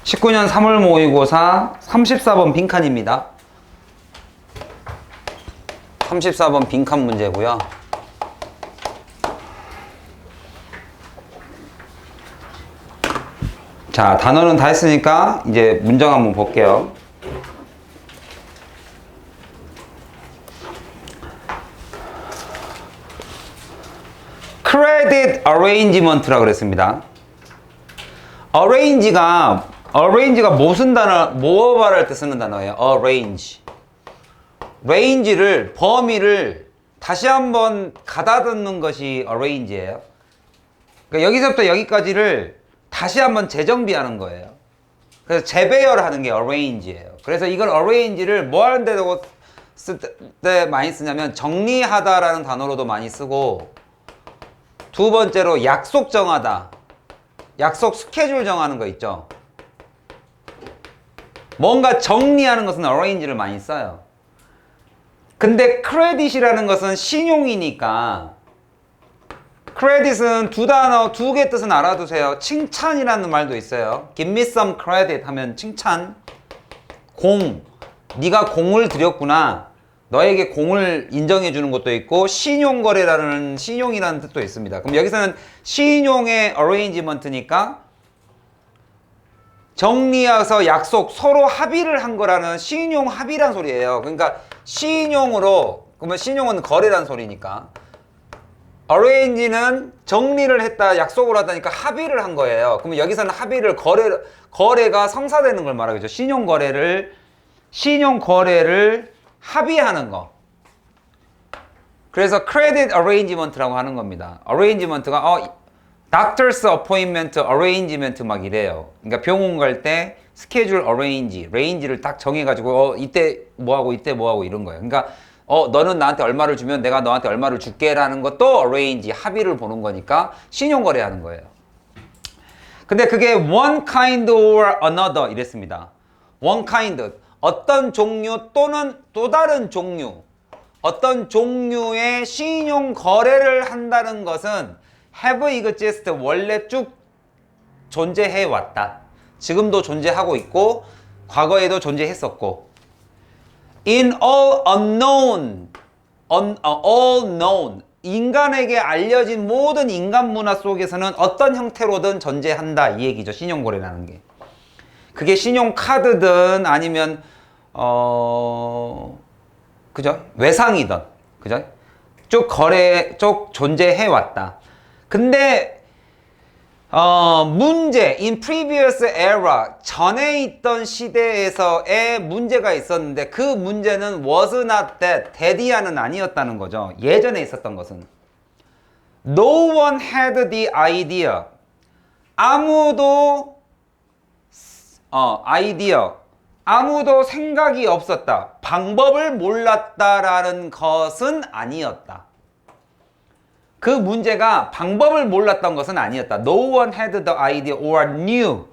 19년 3월 모의고사 34번 빈칸입니다. 34번 빈칸 문제고요. 자, 단어는 다 했으니까 이제 문장 한번 볼게요. Credit Arrangement라고 그랬습니다. Arrange가 무슨 단어, 뭐 말할 때 쓰는 단어예요? Arrange. range를, 범위를 다시 한번 가다듬는 것이 arrange예요. 그러니까 여기서부터 여기까지를 다시 한번 재정비하는 거예요. 그래서 재배열하는 게 arrange예요. 그래서 이걸 arrange를 뭐 하는 데도 쓸 때 많이 쓰냐면 정리하다라는 단어로도 많이 쓰고, 두 번째로 약속 정하다. 약속 스케줄 정하는 거 있죠. 뭔가 정리하는 것은 arrange를 많이 써요. 근데 크레딧이라는 것은 신용이니까, 크레딧은 두 단어, 두 개 뜻은 알아두세요. 칭찬이라는 말도 있어요. Give me some credit 하면 칭찬. 공. 네가 공을 들였구나. 너에게 공을 인정해 주는 것도 있고, 신용거래라는, 신용이라는 뜻도 있습니다. 그럼 여기서는 신용의 arrangement니까 정리해서 약속, 서로 합의를 한 거라는 신용 합의란 소리예요. 그러니까 신용으로, 그러면 신용은 거래란 소리니까, arrange는 정리를 했다, 약속을 하다니까 합의를 한 거예요. 그러면 여기서는 합의를, 거래가 성사되는 걸 말하겠죠. 신용거래를 합의하는 거. 그래서 credit arrangement라고 하는 겁니다. arrangement가 doctor's appointment arrangement 막 이래요. 그러니까 병원 갈 때 스케줄 range를 딱 정해가지고 이때 뭐하고 이때 뭐하고 이런 거예요. 그러니까 너는 나한테 얼마를 주면 내가 너한테 얼마를 줄게라는 것도 arrange, 합의를 보는 거니까 신용거래하는 거예요. 근데 그게 one kind or another 이랬습니다. one kind, 어떤 종류 또는 또 다른 종류, 어떤 종류의 신용 거래를 한다는 것은 have exist, 원래 쭉 존재해 왔다. 지금도 존재하고 있고 과거에도 존재했었고, in all unknown, all known, 인간에게 알려진 모든 인간 문화 속에서는 어떤 형태로든 존재한다, 이 얘기죠. 신용거래라는 게. 그게 신용카드든 아니면 그죠? 외상이든, 그죠? 쭉 존재해 왔다. 근데 문제, in previous era, 전에 있던 시대에서의 문제가 있었는데 그 문제는 was not that이야는 아니었다는 거죠. 예전에 있었던 것은. No one had the idea. 아무도 아무도 생각이 없었다. 방법을 몰랐다라는 것은 아니었다. 그 문제가 방법을 몰랐던 것은 아니었다. No one had the idea or knew.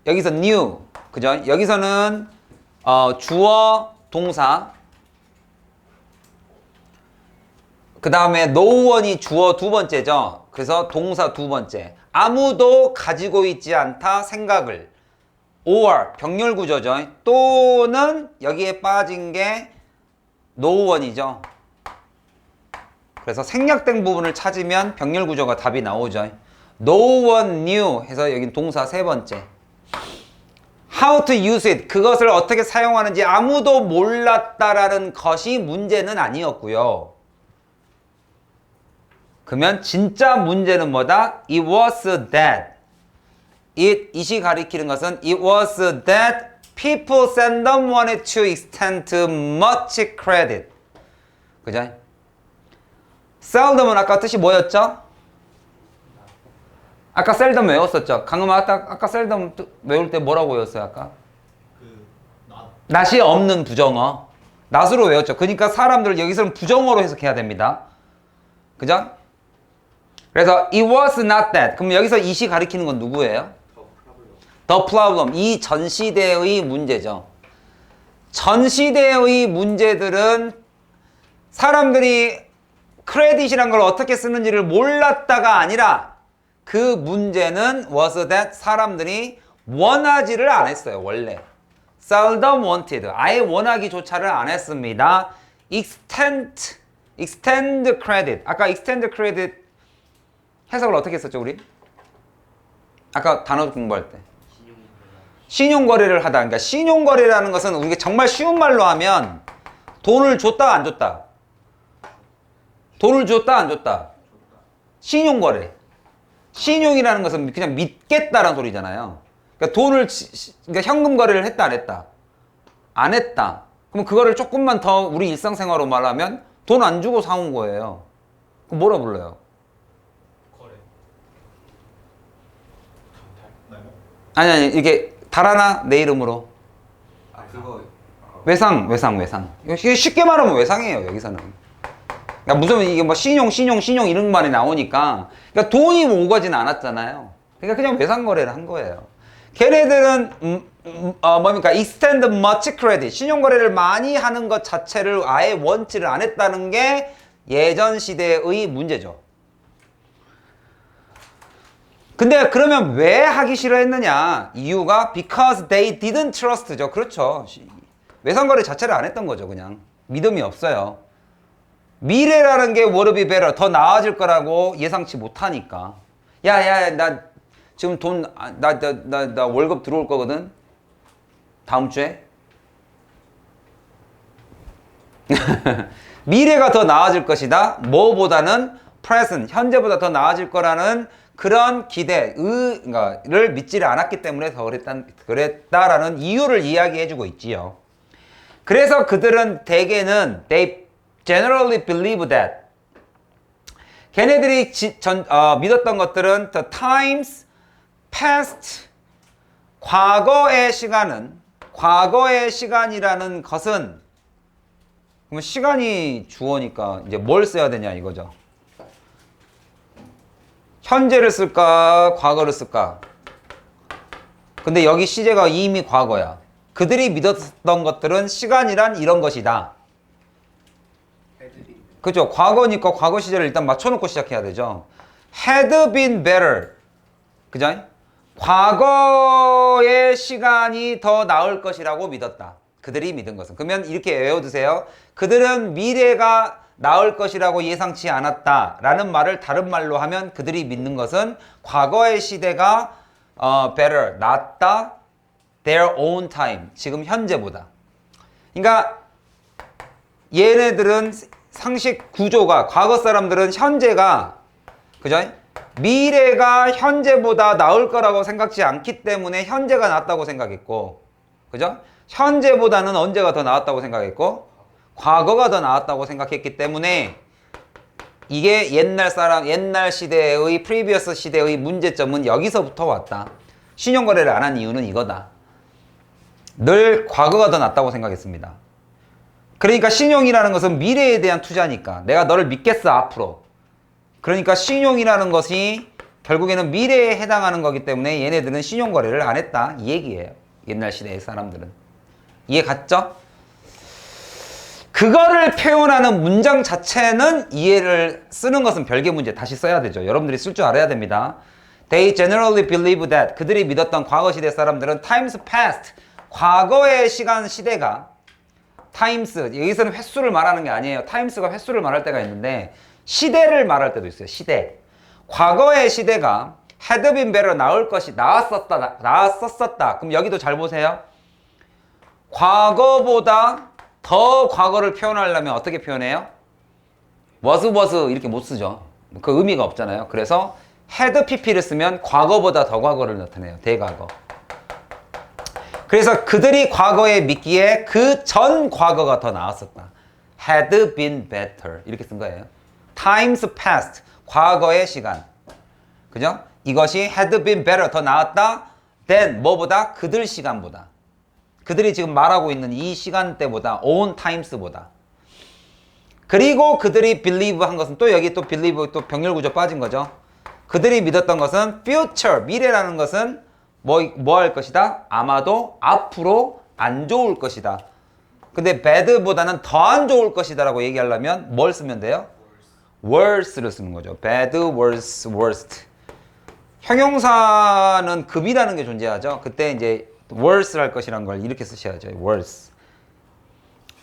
여기서 knew, 그죠? 여기서는 주어, 동사. 그 다음에 no one이 주어 두 번째죠. 그래서 동사 두 번째. 아무도 가지고 있지 않다, 생각을. or, 병렬 구조죠. 또는 여기에 빠진 게 no one이죠. 그래서 생략된 부분을 찾으면 병렬 구조가 답이 나오죠. No one knew 해서 여긴 동사 세 번째. How to use it, 그것을 어떻게 사용하는지 아무도 몰랐다라는 것이 문제는 아니었고요. 그러면 진짜 문제는 뭐다? It was that. it이 가리키는 것은 it was that people seldom wanted to extend much credit. 그죠? seldom은 아까 뜻이 뭐였죠? 아까 seldom 외웠었죠? 강음아 아까 seldom 외울 때 뭐라고 외웠어요 아까? not이 없는 부정어. not으로 외웠죠. 그러니까 사람들 여기서는 부정어로 해석해야 됩니다. 그죠? 그래서 it was not that. 그럼 여기서 it이 가리키는 건 누구예요? The problem. 이 전 시대의 문제죠. 전 시대의 문제들은 사람들이 크레딧이란 걸 어떻게 쓰는지를 몰랐다가 아니라 그 문제는 was that 사람들이 원하지를 않았어요. 원래 seldom wanted 아예 원하기조차를 안 했습니다. extend credit 아까 extend credit 해석을 어떻게 했었죠 우리? 아까 단어 공부할 때 신용거래를 하다. 그러니까 신용거래라는 것은 우리가 정말 쉬운 말로 하면 돈을 줬다 안 줬다. 돈을 줬다 안 줬다. 신용거래. 신용이라는 것은 그냥 믿겠다라는 소리잖아요. 그러니까 돈을 그러니까 현금 거래를 했다 안 했다. 안 했다. 그럼 그거를 조금만 더 우리 일상생활로 말하면 돈 안 주고 사온 거예요. 그럼 뭐라 불러요? 거래. 아니 이게 달아나 내 이름으로. 아 그거 외상. 이게 쉽게 말하면 외상이에요 여기서는. 그러니까 무슨 이게 뭐 신용 이런 말이 나오니까 그러니까 돈이 오가지는 않았잖아요. 그러니까 그냥 외상 거래를 한 거예요. 걔네들은 뭡니까? extend much credit 신용 거래를 많이 하는 것 자체를 아예 원치를 안 했다는 게 예전 시대의 문제죠. 근데 그러면 왜 하기 싫어했느냐? 이유가 because they didn't trust죠. 그렇죠. 외상거래 자체를 안 했던 거죠. 그냥 믿음이 없어요. 미래라는 게 would be better 더 나아질 거라고 예상치 못하니까. 야야 나 지금 나 월급 들어올 거거든. 다음 주에. 미래가 더 나아질 것이다. 뭐보다는 present 현재보다 더 나아질 거라는 그런 기대를 믿지를 않았기 때문에 더 그랬다라는 이유를 이야기해주고 있지요. 그래서 그들은 대개는 they generally believe that 걔네들이 믿었던 것들은 the times past 과거의 시간이라는 것은 그러면 시간이 주어니까 이제 뭘 써야 되냐 이거죠. 현재를 쓸까 과거를 쓸까? 근데 여기 시제가 이미 과거야. 그들이 믿었던 것들은 시간이란 이런 것이다. 그죠? 과거니까 과거 시제를 일단 맞춰놓고 시작해야 되죠. had been better. 그죠? 과거의 시간이 더 나을 것이라고 믿었다. 그들이 믿은 것은. 그러면 이렇게 외워두세요. 그들은 미래가 나을 것이라고 예상치 않았다 라는 말을 다른 말로 하면 그들이 믿는 것은 과거의 시대가 better, 낫다 their own time, 지금 현재보다. 그러니까 얘네들은 상식 구조가 과거 사람들은 현재가 그죠? 미래가 현재보다 나을 거라고 생각지 않기 때문에 현재가 낫다고 생각했고 그죠? 현재보다는 언제가 더 나았다고 생각했고 과거가 더 나았다고 생각했기 때문에 이게 옛날 시대의 previous 시대의 문제점은 여기서부터 왔다. 신용거래를 안 한 이유는 이거다. 늘 과거가 더 낫다고 생각했습니다. 그러니까 신용이라는 것은 미래에 대한 투자니까 내가 너를 믿겠어 앞으로. 그러니까 신용이라는 것이 결국에는 미래에 해당하는 거기 때문에 얘네들은 신용거래를 안 했다 이 얘기예요. 옛날 시대의 사람들은. 이해 갔죠? 그거를 표현하는 문장 자체는 이해를 쓰는 것은 별개 문제. 다시 써야 되죠. 여러분들이 쓸 줄 알아야 됩니다. They generally believe that 그들이 믿었던 과거 시대 사람들은 times past 과거의 시대가 times 여기서는 횟수를 말하는 게 아니에요. times가 횟수를 말할 때가 있는데 시대를 말할 때도 있어요. 시대. 과거의 시대가 had been better 나았었다. 그럼 여기도 잘 보세요. 과거보다 더 과거를 표현하려면 어떻게 표현해요? was 이렇게 못 쓰죠. 그 의미가 없잖아요. 그래서 had pp를 쓰면 과거보다 더 과거를 나타내요. 대과거. 그래서 그들이 과거에 믿기에 그 전 과거가 더 나았었다. had been better 이렇게 쓴 거예요. times past 과거의 시간. 그죠? 이것이 had been better 더 나았다. than 뭐보다? 그들 시간보다. 그들이 지금 말하고 있는 이 시간대보다 own times보다. 그리고 그들이 believe 한 것은 또 여기 또 believe 또 병렬 구조 빠진 거죠. 그들이 믿었던 것은 future 미래라는 것은 뭐 할 것이다? 아마도 앞으로 안 좋을 것이다. 근데 bad보다는 더 안 좋을 것이다 라고 얘기하려면 뭘 쓰면 돼요? worse를 쓰는 거죠. bad, worse, worst. 형용사는 급이라는 게 존재하죠. 그때 이제 worse 할 것이란 걸 이렇게 쓰셔야죠. worse.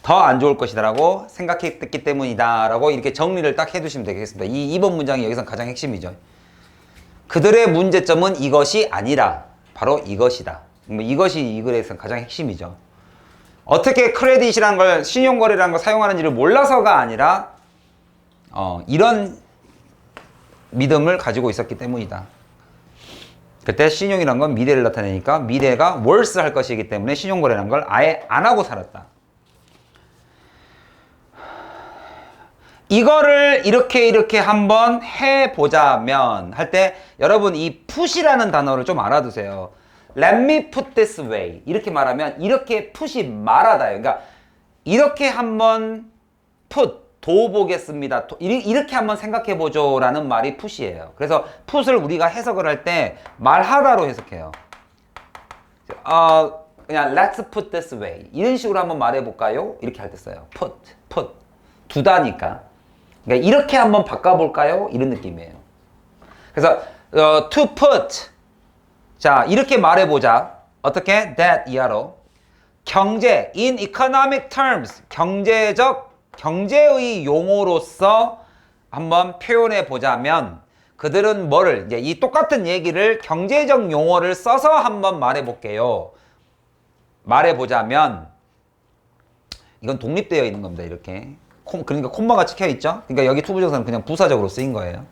더 안 좋을 것이다라고 생각했기 때문이다라고 이렇게 정리를 딱 해두시면 되겠습니다. 이 2번 문장이 여기서 가장 핵심이죠. 그들의 문제점은 이것이 아니라 바로 이것이다. 이것이 이 글에서 가장 핵심이죠. 어떻게 크레딧이라는 걸 신용거래라는 걸 사용하는지를 몰라서가 아니라 이런 믿음을 가지고 있었기 때문이다. 그때 신용이란 건 미래를 나타내니까 미래가 worse 할 것이기 때문에 신용거래라는 걸 아예 안 하고 살았다. 이거를 이렇게 한번 해보자면 할 때 여러분 이 put이라는 단어를 좀 알아두세요. Let me put this way. 이렇게 말하면 이렇게 put이 말하다요. 그러니까 이렇게 한번 put, 둬보겠습니다. 이렇게 한번 생각해보죠 라는 말이 put이에요. 그래서 put을 우리가 해석을 할 때 말하다로 해석해요. 그냥 let's put this way. 이런 식으로 한번 말해볼까요? 이렇게 할 때 써요. put. 두다니까. 그러니까 이렇게 한번 바꿔볼까요? 이런 느낌이에요. 그래서 to put. 자, 이렇게 말해보자. 어떻게? that 이하로. 경제, in economic terms. 경제의 용어로서 한번 표현해 보자면 그들은 뭐를 이제 이 똑같은 얘기를 경제적 용어를 써서 한번 말해 볼게요. 말해 보자면 이건 독립되어 있는 겁니다. 이렇게 그러니까 콤마가 찍혀 있죠. 그러니까 여기 투부정사는 그냥 부사적으로 쓰인 거예요.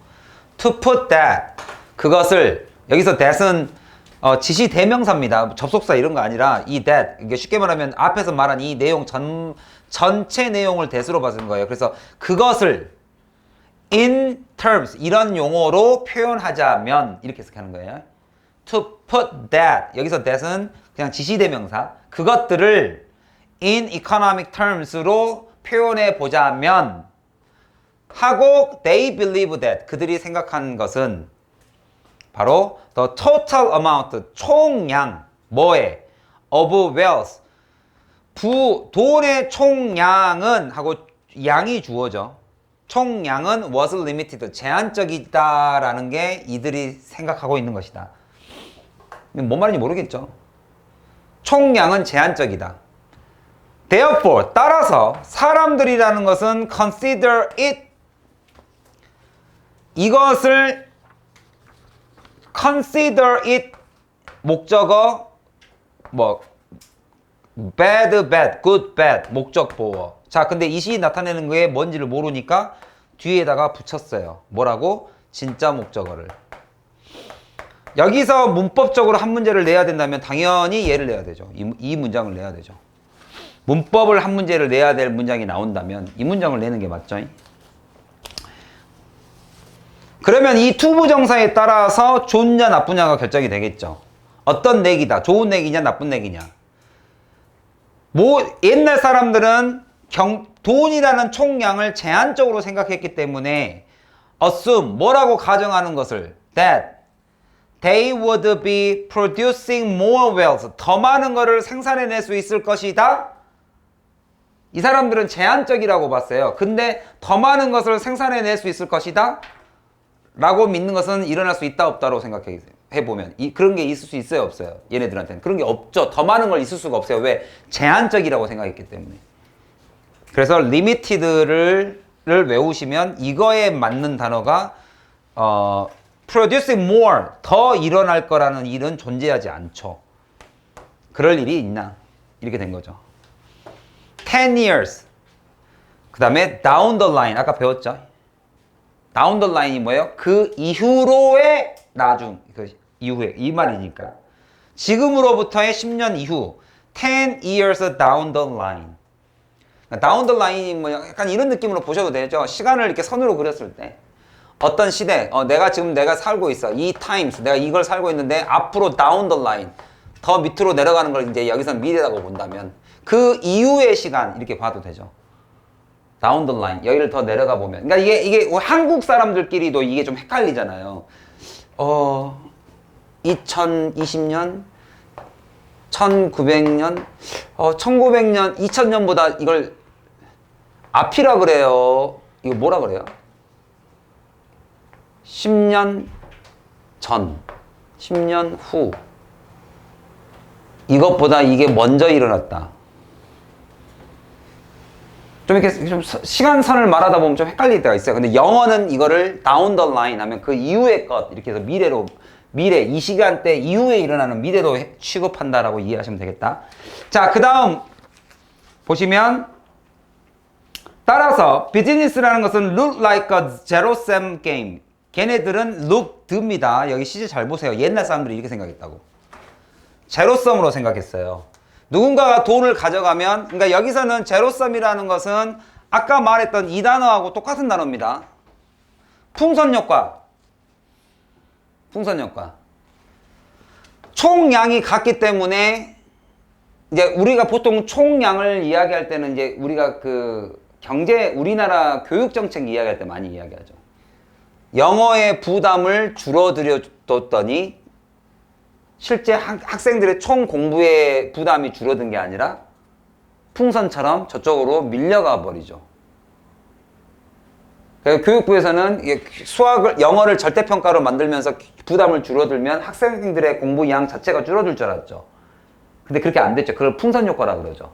To put that 그것을 여기서 that은 지시 대명사입니다. 접속사 이런 거 아니라 이 that 이게 쉽게 말하면 앞에서 말한 이 내용 전체 내용을 that으로 받은 거예요. 그래서 그것을 in terms 이런 용어로 표현하자면 이렇게 해석하는 거예요. To put that 여기서 that은 그냥 지시 대명사 그것들을 in economic terms로 표현해 보자면 하고 they believe that 그들이 생각한 것은 바로 the total amount 총량 뭐에 of wealth 돈의 총량은 하고 양이 주어져 총량은 was limited 제한적이다라는 게 이들이 생각하고 있는 것이다. 뭔 말인지 모르겠죠. 총량은 제한적이다. Therefore, 따라서 사람들이라는 것은 consider it 이것을 consider it 목적어 bad, good, bad 목적 보어. 자, 근데 이 시 나타내는 게 뭔지를 모르니까 뒤에다가 붙였어요. 뭐라고? 진짜 목적어를. 여기서 문법적으로 한 문제를 내야 된다면 당연히 얘를 내야 되죠. 이 문장을 내야 되죠. 문법을 한 문제를 내야 될 문장이 나온다면 이 문장을 내는 게 맞죠? 그러면 이 투부정사에 따라서 좋냐 나쁘냐가 결정이 되겠죠. 어떤 내기다. 좋은 내기냐 나쁜 내기냐. 옛날 사람들은 돈이라는 총량을 제한적으로 생각했기 때문에 assume 뭐라고 가정하는 것을 that they would be producing more wealth 더 많은 것을 생산해낼 수 있을 것이다. 이 사람들은 제한적이라고 봤어요. 근데 더 많은 것을 생산해낼 수 있을 것이다 라고 믿는 것은 일어날 수 있다 없다로 생각해보면 그런 게 있을 수 있어요 없어요? 얘네들한테는 그런 게 없죠. 더 많은 걸 있을 수가 없어요. 왜? 제한적이라고 생각했기 때문에. 그래서 limited를 외우시면 이거에 맞는 단어가 producing more 더 일어날 거라는 일은 존재하지 않죠. 그럴 일이 있나? 이렇게 된 거죠. 10 years 그 다음에 down the line 아까 배웠죠? down the line이 뭐예요? 그 이후로의 나중 그 이후에 이 말이니까 지금으로부터의 10년 이후 10 years down the line down the line이 뭐 약간 이런 느낌으로 보셔도 되죠. 시간을 이렇게 선으로 그렸을 때 어떤 시대 내가 살고 있어 이 times 내가 이걸 살고 있는데 앞으로 down the line 더 밑으로 내려가는 걸 이제 여기서 미래라고 본다면 그 이후의 시간 이렇게 봐도 되죠. down the line 여기를 더 내려가 보면 그러니까 이게 한국 사람들끼리도 이게 좀 헷갈리잖아요. 2020년 1900년 1900년 2000년보다 이걸 앞이라 그래요. 이거 뭐라 그래요? 10년 전 10년 후. 이것보다 이게 먼저 일어났다. 좀 이렇게 좀 시간선을 말하다 보면 좀 헷갈릴 때가 있어요. 근데 영어는 이거를 down the line 하면 그 이후의 것 이렇게 해서 미래로 미래 이 시간대 이후에 일어나는 미래로 취급한다라고 이해하시면 되겠다. 자, 그다음 보시면 따라서 비즈니스라는 것은 look like a zero sum game. 걔네들은 look드입니다. 여기 시제 잘 보세요. 옛날 사람들이 이렇게 생각했다고. 제로섬으로 생각했어요. 누군가가 돈을 가져가면, 그러니까 여기서는 제로섬이라는 것은 아까 말했던 이 단어하고 똑같은 단어입니다. 풍선효과. 풍선효과. 총량이 같기 때문에 이제 우리가 보통 총량을 이야기할 때는 이제 우리가 그 우리나라 교육정책 이야기할 때 많이 이야기하죠. 영어의 부담을 줄어들여뒀더니 실제 학생들의 총 공부의 부담이 줄어든 게 아니라 풍선처럼 저쪽으로 밀려가 버리죠. 그래서 교육부에서는 영어를 절대평가로 만들면서 부담을 줄어들면 학생들의 공부 양 자체가 줄어들 줄 알았죠. 근데 그렇게 안 됐죠. 그걸 풍선효과라 그러죠.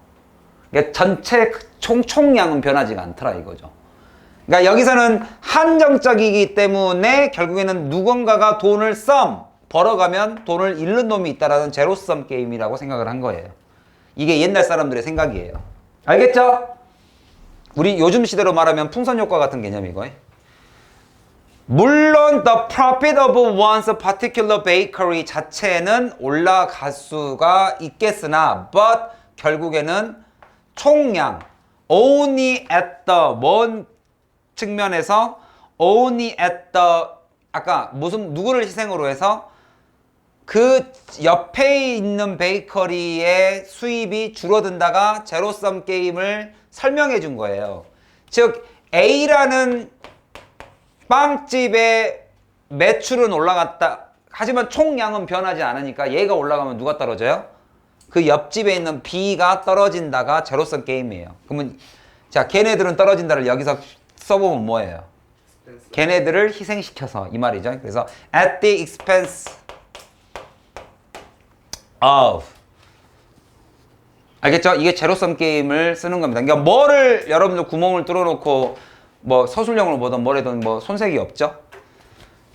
그러니까 전체 총량은 변하지가 않더라 이거죠. 그러니까 여기서는 한정적이기 때문에 결국에는 누군가가 돈을 벌어가면 돈을 잃는 놈이 있다라는 제로섬 게임이라고 생각을 한 거예요. 이게 옛날 사람들의 생각이에요. 알겠죠? 우리 요즘 시대로 말하면 풍선 효과 같은 개념이고. 물론 the profit of one's particular bakery 자체는 올라갈 수가 있겠으나 but 결국에는 총량 only at the 뭔 측면에서 only at the 아까 누구를 희생으로 해서 그 옆에 있는 베이커리의 수입이 줄어든다가 제로섬 게임을 설명해 준 거예요. 즉 A라는 빵집의 매출은 올라갔다. 하지만 총량은 변하지 않으니까 얘가 올라가면 누가 떨어져요? 그 옆집에 있는 B가 떨어진다가 제로섬 게임이에요. 그러면 자, 걔네들은 떨어진다를 여기서 써보면 뭐예요? 걔네들을 희생시켜서 이 말이죠. 그래서 at the expense of 알겠죠? 이게 제로섬 게임을 쓰는 겁니다. 그러니까 뭐를 여러분들 구멍을 뚫어놓고 뭐 서술형으로 보든 뭐래든 뭐 손색이 없죠.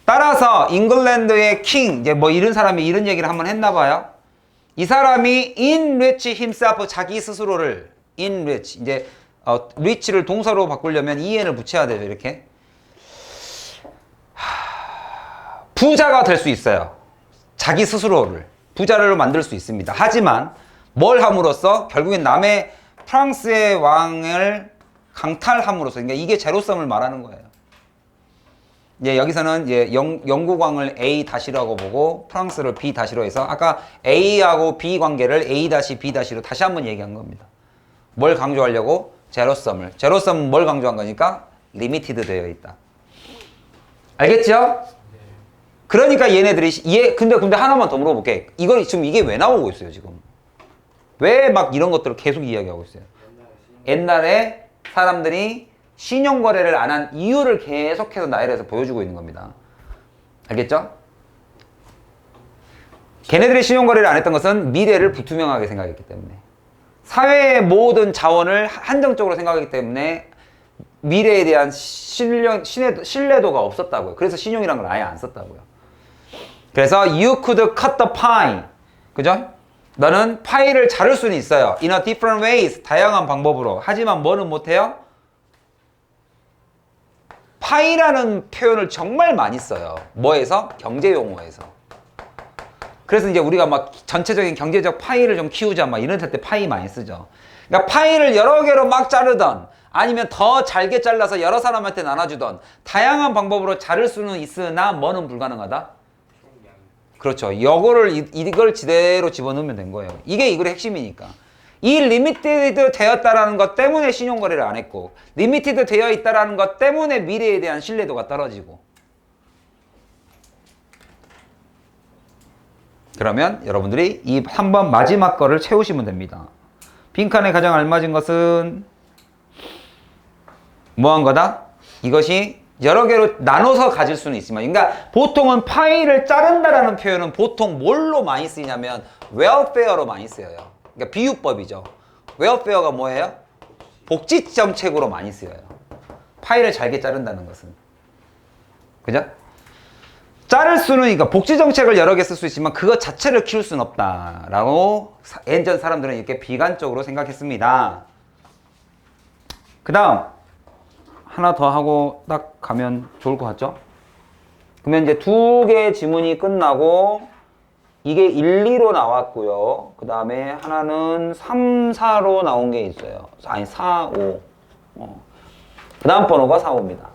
따라서 잉글랜드의 킹 이제 뭐 이런 사람이 이런 얘기를 한번 했나 봐요. 이 사람이 enrich himself 자기 스스로를 enrich 이제 rich를 동사로 바꾸려면 en을 붙여야 돼요. 이렇게 부자가 될 수 있어요. 자기 스스로를 부자로 만들 수 있습니다. 하지만 뭘 함으로써 결국엔 남의 프랑스의 왕을 강탈함으로써 그러니까 이게 제로섬을 말하는 거예요. 이제 여기서는 이제 영국 왕을 A-라고 보고 프랑스를 B-로 해서 아까 A하고 B 관계를 A-B-로 다시 한번 얘기한 겁니다. 뭘 강조하려고? 제로섬을. 제로섬은 뭘 강조한 거니까? 리미티드 되어 있다. 알겠죠? 그러니까 얘네들이 근데 하나만 더 물어볼게. 지금 이게 왜 나오고 있어요, 지금? 왜 막 이런 것들을 계속 이야기하고 있어요? 옛날에 사람들이 신용거래를 안 한 이유를 계속해서 나열해서 보여주고 있는 겁니다. 알겠죠? 걔네들이 신용거래를 안 했던 것은 미래를 불투명하게 생각했기 때문에 사회의 모든 자원을 한정적으로 생각하기 때문에 미래에 대한 신뢰도가 없었다고요. 그래서 신용이라는 걸 아예 안 썼다고요. 그래서 you could cut the pie. 그죠? 너는 파이를 자를 수는 있어요. In a different ways. 다양한 방법으로. 하지만 뭐는 못해요? 파이라는 표현을 정말 많이 써요. 뭐에서? 경제 용어에서. 그래서 이제 우리가 막 전체적인 경제적 파이를 좀 키우자 막 이런 때 파이 많이 쓰죠. 그러니까 파이를 여러 개로 막 자르던 아니면 더 잘게 잘라서 여러 사람한테 나눠주던 다양한 방법으로 자를 수는 있으나 뭐는 불가능하다? 그렇죠. 이걸 지대로 집어넣으면 된 거예요. 이게 이글의 핵심이니까. 이 리미티드 되었다라는 것 때문에 신용거래를 안 했고 리미티드 되어 있다라는 것 때문에 미래에 대한 신뢰도가 떨어지고 그러면 여러분들이 이 한 번 마지막 거를 채우시면 됩니다. 빈칸에 가장 알맞은 것은 뭐한 거다? 이것이 여러 개로 나눠서 가질 수는 있지만, 그러니까 보통은 파이를 자른다라는 표현은 보통 뭘로 많이 쓰이냐면 웰페어로 많이 쓰여요. 그러니까 비유법이죠. 웰페어가 뭐예요? 복지 정책으로 많이 쓰여요. 파이를 잘게 자른다는 것은. 그죠? 자를 수는, 그러니까 복지 정책을 여러 개 쓸 수 있지만 그것 자체를 키울 수는 없다라고 예전 사람들은 이렇게 비관적으로 생각했습니다. 그 다음 하나 더 하고 딱 가면 좋을 것 같죠? 그러면 이제 두 개의 지문이 끝나고 이게 1, 2로 나왔고요. 그 다음에 하나는 3, 4로 나온 게 있어요. 아니 4, 5. 그 다음 번호가 4, 5입니다.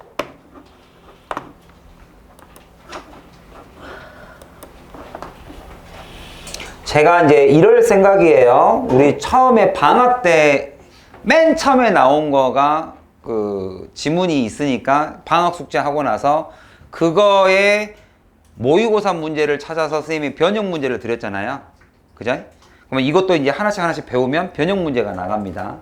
제가 이제 이럴 생각이에요. 우리 처음에 방학 때 맨 처음에 나온 거가 그 지문이 있으니까 방학 숙제 하고 나서 그거에 모의고사 문제를 찾아서 선생님이 변형 문제를 드렸잖아요. 그죠? 그러면 이것도 이제 하나씩 하나씩 배우면 변형 문제가 나갑니다.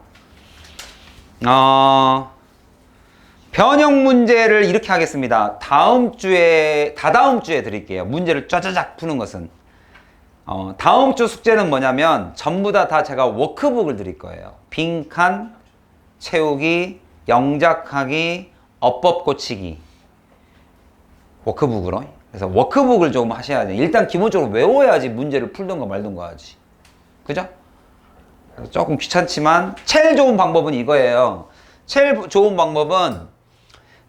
변형 문제를 이렇게 하겠습니다. 다다음 주에 드릴게요. 문제를 짜자작 푸는 것은. 다음 주 숙제는 뭐냐면 전부 다 제가 워크북을 드릴 거예요. 빈칸 채우기, 영작하기, 어법 고치기. 워크북으로. 그래서 워크북을 좀 하셔야 돼요. 일단 기본적으로 외워야지 문제를 풀던가 말던가 하지. 그죠? 조금 귀찮지만 제일 좋은 방법은 이거예요. 제일 좋은 방법은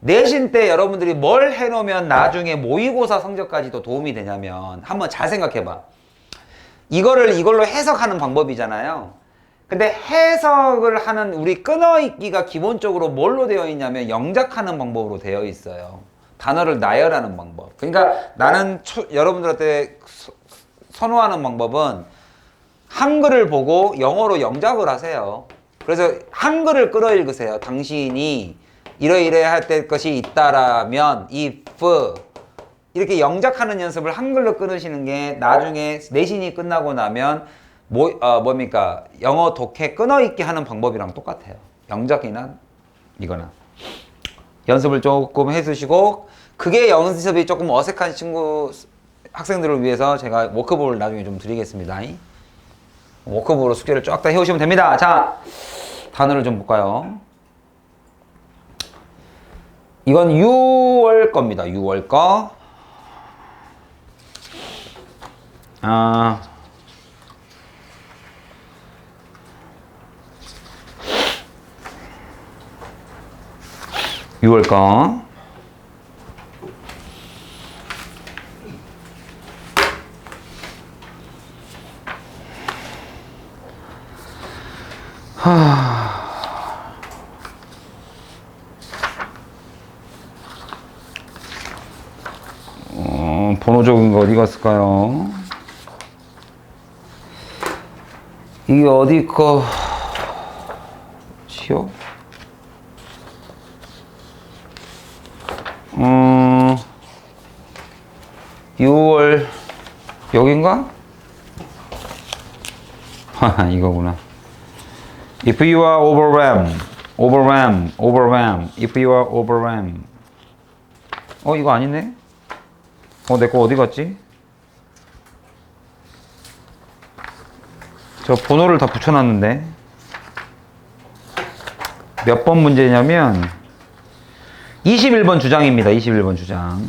내신 때 여러분들이 뭘 해놓으면 나중에 모의고사 성적까지도 도움이 되냐면 한번 잘 생각해봐. 이걸로 해석하는 방법이잖아요. 근데 해석을 하는 우리 끊어읽기가 기본적으로 뭘로 되어 있냐면 영작하는 방법으로 되어 있어요. 단어를 나열하는 방법. 그러니까 나는 여러분들한테 선호하는 방법은 한글을 보고 영어로 영작을 하세요. 그래서 한글을 끌어읽으세요. 당신이 이러이러할 때 것이 있다라면 if 이렇게 영작하는 연습을 한글로 끊으시는 게 나중에 내신이 끝나고 나면 뭡니까? 영어 독해 끊어읽기 하는 방법이랑 똑같아요. 영작이나 이거나. 연습을 조금 해주시고 그게 연습이 조금 어색한 학생들을 위해서 제가 워크북을 나중에 좀 드리겠습니다. 워크북으로 숙제를 쫙 다 해오시면 됩니다. 자, 단어를 좀 볼까요? 이건 6월 겁니다. 6월 거. 6월 거. 번호적인 거 어디 갔을까요? 이게 어디 거? 지요? 6월 여긴가? 이거구나. If you are overwhelmed, if you are overwhelmed. 이거 아니네? 내 거 어디 갔지? 저 번호를 다 붙여놨는데 몇 번 문제냐면 21번 주장입니다. 21번 주장.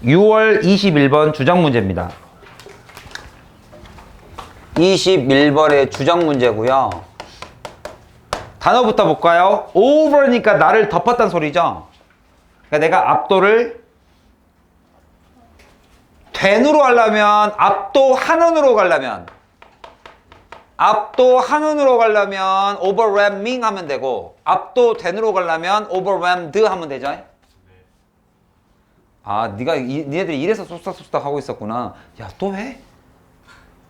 6월 21번 주장 문제입니다. 21번의 주장 문제고요. 단어부터 볼까요? over니까 나를 덮었다는 소리죠. 그러니까 내가 압도를 된으로 하려면 압도 한원으로 가려면 overwhelming 하면 되고 압도 된으로 가려면 overwhelmed 하면 되죠. 니네들이 이래서 쏙싹쏙싹 하고 있었구나. 야, 또 해?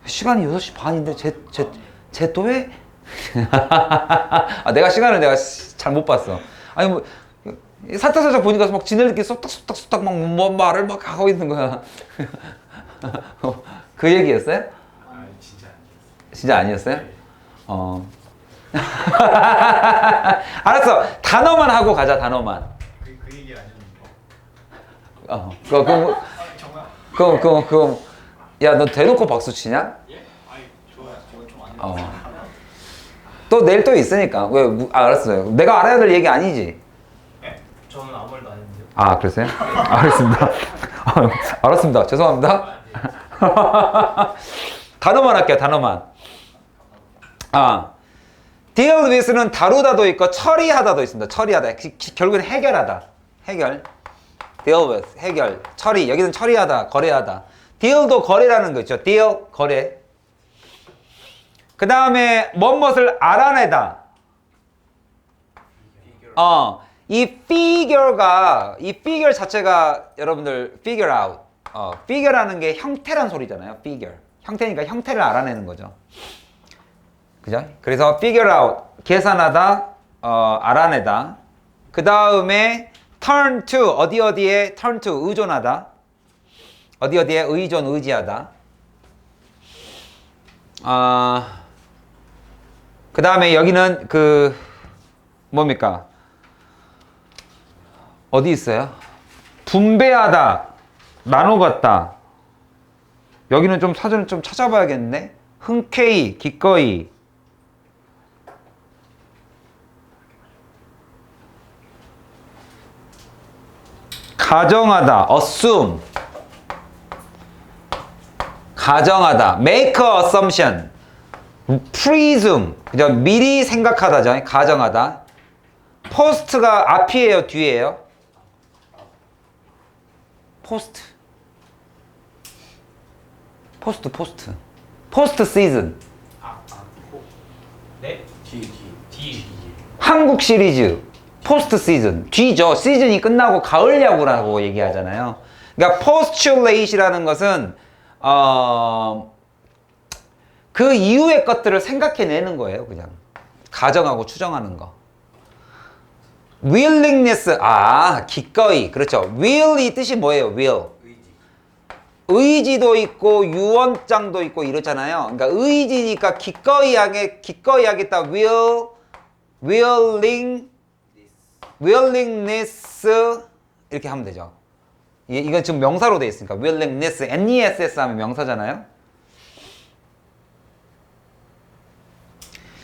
시간이 6시 반인데 쟤 또 해? 내가 시간을 잘 못 봤어. 아니 뭐 살짝살짝 보니까 막 지네들끼리 쏙딱쏙딱쏙딱 막 뭐 말을 막 하고 있는 거야. 그 얘기였어요? 진짜 아니었어요? 알았어. 단어만 하고 가자. 단어만. 그 얘기 아니었는데. 정말? 야, 너 대놓고 박수 치냐? 예? 아니 좋아요. 저는 좀 아니에요. 또 내일 또 있으니까. 알았어요. 내가 알아야 될 얘기 아니지? 예? 저는 아무 말도 안 했는데요. 아, 그랬어요? 알겠습니다. 알았습니다. 죄송합니다. 단어만 할게요, 단어만. deal with는 다루다도 있고 처리하다도 있습니다. 처리하다. 결국엔 해결하다. 해결. deal with, 해결. 처리. 여기는 처리하다, 거래하다. deal도 거래라는 거 있죠. deal, 거래. 그 다음에 무엇을 알아내다. 이 figure 자체가 여러분들 figure out. figure라는 게 형태란 소리잖아요. figure. 형태니까 형태를 알아내는 거죠. 그죠? 그래서 figure out, 계산하다, 알아내다. 그 다음에 turn to, 어디에 turn to, 의존하다. 어디에 의존, 의지하다. 그 다음에 여기는 뭡니까? 어디 있어요? 분배하다, 나눠갔다. 여기는 좀 사전을 좀 찾아봐야겠네. 흔쾌히, 기꺼이. 가정하다, assume. 가정하다, make a assumption. presume, 그죠? 미리 생각하다죠. 가정하다. post가 앞이에요, 뒤에요? post season. 네? D. 한국 시리즈 포스트 시즌 뒤죠. 시즌이 끝나고 가을 야구라고 얘기하잖아요. 그러니까 postulate이라는 것은 그 이후의 것들을 생각해내는 거예요. 그냥 가정하고 추정하는 거. willingness, 기꺼이. 그렇죠. will이 뜻이 뭐예요? will. 의지도 있고 유언장도 있고 이렇잖아요. 그러니까 의지니까 기꺼이 하겠다. willingness 이렇게 하면 되죠. 이건 지금 명사로 돼 있으니까 willingness, ness 하면 명사잖아요.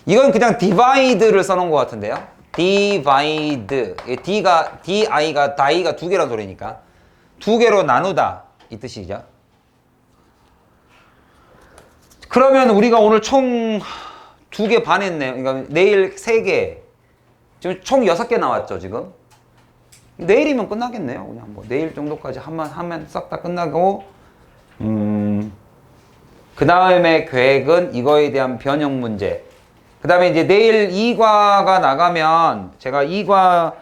이건 그냥 divide를 써놓은 것 같은데요. divide. di가 die가 두 개란 소리니까 두 개로 나누다 이 뜻이죠. 그러면 우리가 오늘 총 2개 반 했네요. 그러니까 내일 3개. 지금 총 6개 나왔죠, 지금. 내일이면 끝나겠네요. 그냥 뭐 내일 정도까지 하면 싹 다 끝나고, 그 다음에 계획은 이거에 대한 변형 문제. 그 다음에 이제 내일 2과가 나가면 제가 2과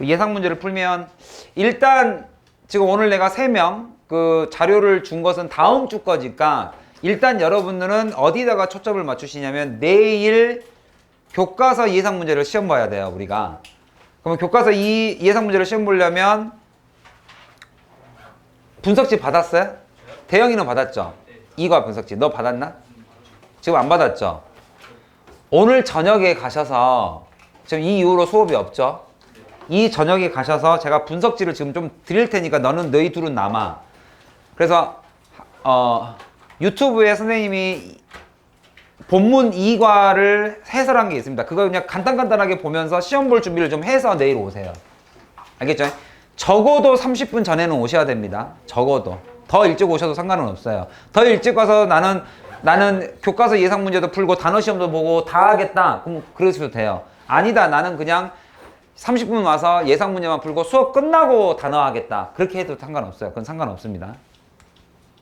예상 문제를 풀면 일단 지금 오늘 내가 3명 그 자료를 준 것은 다음 주 거니까 일단 여러분들은 어디다가 초점을 맞추시냐면 내일 교과서 예상 문제를 시험 봐야 돼요, 우리가. 그러면 교과서 이 예상 문제를 시험 보려면 분석지 받았어요? 대영이는 받았죠? 2과 분석지. 너 받았나? 지금 안 받았죠? 오늘 저녁에 가셔서 지금 이 이후로 수업이 없죠? 이 저녁에 가셔서 제가 분석지를 지금 좀 드릴 테니까 너희 둘은 남아. 그래서 유튜브에 선생님이 본문 2과를 해설한 게 있습니다. 그거 그냥 간단하게 보면서 시험 볼 준비를 좀 해서 내일 오세요. 알겠죠? 적어도 30분 전에는 오셔야 됩니다. 적어도. 더 일찍 오셔도 상관은 없어요. 더 일찍 와서 나는 교과서 예상 문제도 풀고 단어 시험도 보고 다 하겠다. 그럼 그러셔도 돼요. 아니다. 나는 그냥 30분 와서 예상 문제만 풀고 수업 끝나고 단어 하겠다. 그렇게 해도 상관없어요. 그건 상관없습니다.